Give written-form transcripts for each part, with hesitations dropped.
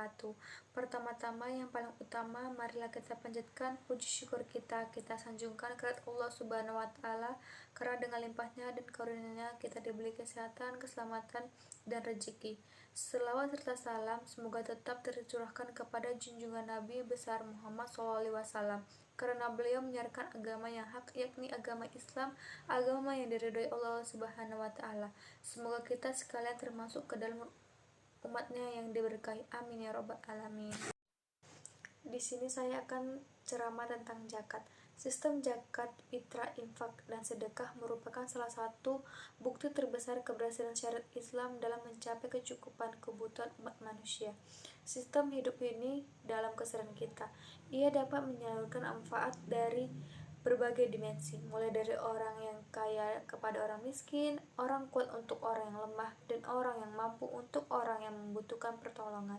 wabarakatuh. Pertama-tama yang paling utama, marilah kita panjatkan puji syukur kita sanjungkan kehadirat Allah Subhanahu wa taala, karena dengan limpahnya dan karunia-Nya kita diberi kesehatan, keselamatan, dan rezeki. Selawat serta salam semoga tetap tercurahkan kepada junjungan Nabi besar Muhammad SAW, karena beliau menyiarkan agama yang hak, yakni agama Islam, agama yang diridhoi Allah Subhanahu wa taala. Semoga kita sekalian termasuk ke dalam umatnya yang diberkahi. Amin ya robbal alamin. Di sini saya akan ceramah tentang zakat. Sistem zakat, fitrah, infak, dan sedekah merupakan salah satu bukti terbesar keberhasilan syariat Islam dalam mencapai kecukupan kebutuhan umat manusia. Sistem hidup ini dalam kesadaran kita. Ia dapat menyalurkan manfaat dari berbagai dimensi, mulai dari orang yang kaya kepada orang miskin, orang kuat untuk orang yang lemah, dan orang yang mampu untuk orang yang membutuhkan pertolongan.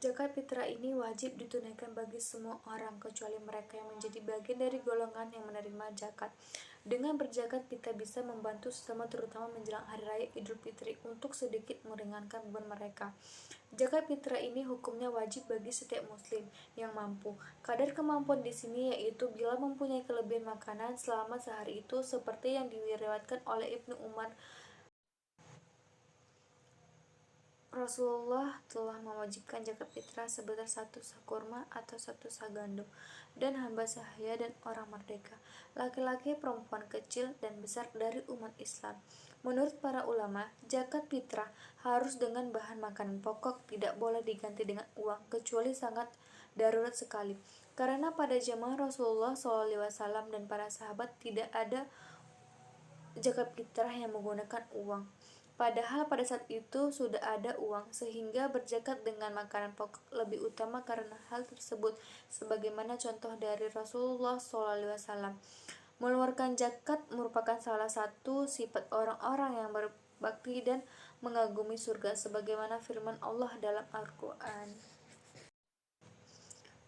Zakat fitrah ini wajib ditunaikan bagi semua orang kecuali mereka yang menjadi bagian dari golongan yang menerima zakat. Dengan berzakat kita bisa membantu sesama, terutama menjelang hari raya Idul Fitri, untuk sedikit meringankan beban mereka. Zakat fitrah ini hukumnya wajib bagi setiap muslim yang mampu. Kadar kemampuan di sini yaitu bila mempunyai kelebihan makanan selama sehari itu, seperti yang diriwayatkan oleh Ibnu Umar, Rasulullah telah mewajibkan zakat fitrah sebesar 1 sah kurma atau 1 sah gandum, dan hamba sahaya dan orang merdeka, laki-laki, perempuan, kecil dan besar dari umat Islam. Menurut para ulama, zakat fitrah harus dengan bahan makanan pokok, tidak boleh diganti dengan uang kecuali sangat darurat sekali. Karena pada zaman Rasulullah SAW dan para sahabat tidak ada zakat fitrah yang menggunakan uang. Padahal pada saat itu sudah ada uang, sehingga berzakat dengan makanan pokok lebih utama karena hal tersebut, sebagaimana contoh dari Rasulullah SAW. Mengeluarkan zakat merupakan salah satu sifat orang-orang yang berbakti dan mengagumi surga, sebagaimana firman Allah dalam Al-Quran.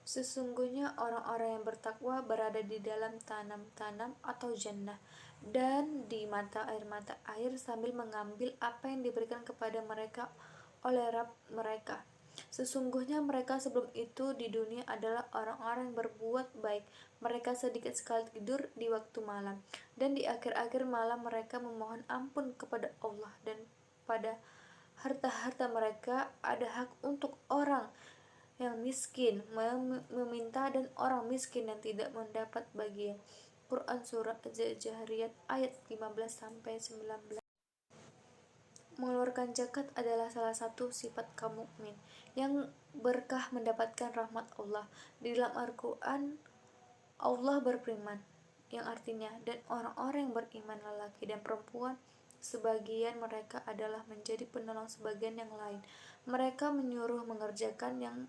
Sesungguhnya orang-orang yang bertakwa berada di dalam tanam-tanam atau jannah, dan di mata air sambil mengambil apa yang diberikan kepada mereka oleh Rabb mereka. Sesungguhnya mereka sebelum itu di dunia adalah orang-orang yang berbuat baik. Mereka sedikit sekali tidur di waktu malam, dan di akhir-akhir malam mereka memohon ampun kepada Allah, dan pada harta-harta mereka ada hak untuk orang yang miskin meminta dan orang miskin yang tidak mendapat bagian. Quran Surah Az-Zariyat ayat 15-19. Mengeluarkan zakat adalah salah satu sifat kaum mukmin yang berkah mendapatkan rahmat Allah. Di dalam Al-Quran, Allah berfirman, yang artinya, dan orang-orang yang beriman lelaki dan perempuan, sebagian mereka adalah menjadi penolong sebagian yang lain. Mereka menyuruh mengerjakan yang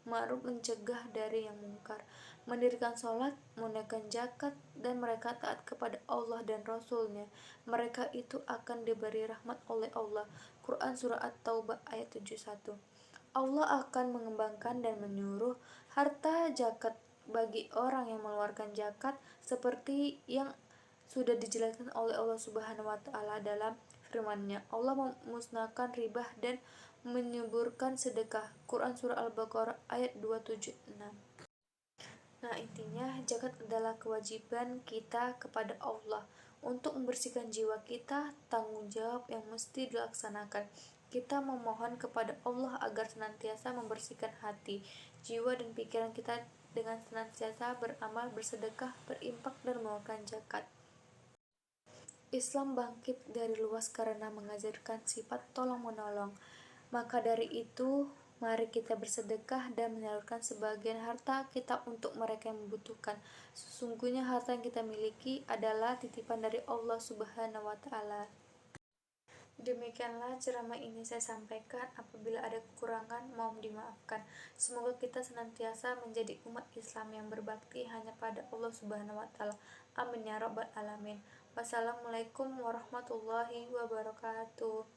ma'ruf, mencegah dari yang mungkar, mendirikan sholat, menunaikan zakat, dan mereka taat kepada Allah dan Rasul-Nya. Mereka itu akan diberi rahmat oleh Allah. Quran Surah At-Taubah ayat 71. Allah akan mengembangkan dan menyuruh harta zakat bagi orang yang mengeluarkan zakat, seperti yang sudah dijelaskan oleh Allah Subhanahu wa taala dalam firman-Nya. Allah memusnahkan riba dan menyuburkan sedekah. Quran Surah Al-Baqarah ayat 276. Nah, intinya zakat adalah kewajiban kita kepada Allah untuk membersihkan jiwa kita, tanggung jawab yang mesti dilaksanakan. Kita memohon kepada Allah agar senantiasa membersihkan hati, jiwa, dan pikiran kita dengan senantiasa beramal, bersedekah, berinfak, dan mengeluarkan zakat. Islam bangkit dari luas karena mengajarkan sifat tolong-menolong. Maka dari itu, mari kita bersedekah dan menyalurkan sebagian harta kita untuk mereka yang membutuhkan. Sesungguhnya harta yang kita miliki adalah titipan dari Allah Subhanahu wa taala. Demikianlah ceramah ini saya sampaikan. Apabila ada kekurangan, mohon dimaafkan. Semoga kita senantiasa menjadi umat Islam yang berbakti hanya pada Allah Subhanahu wa taala. Amin ya rabbal alamin. Wassalamualaikum warahmatullahi wabarakatuh.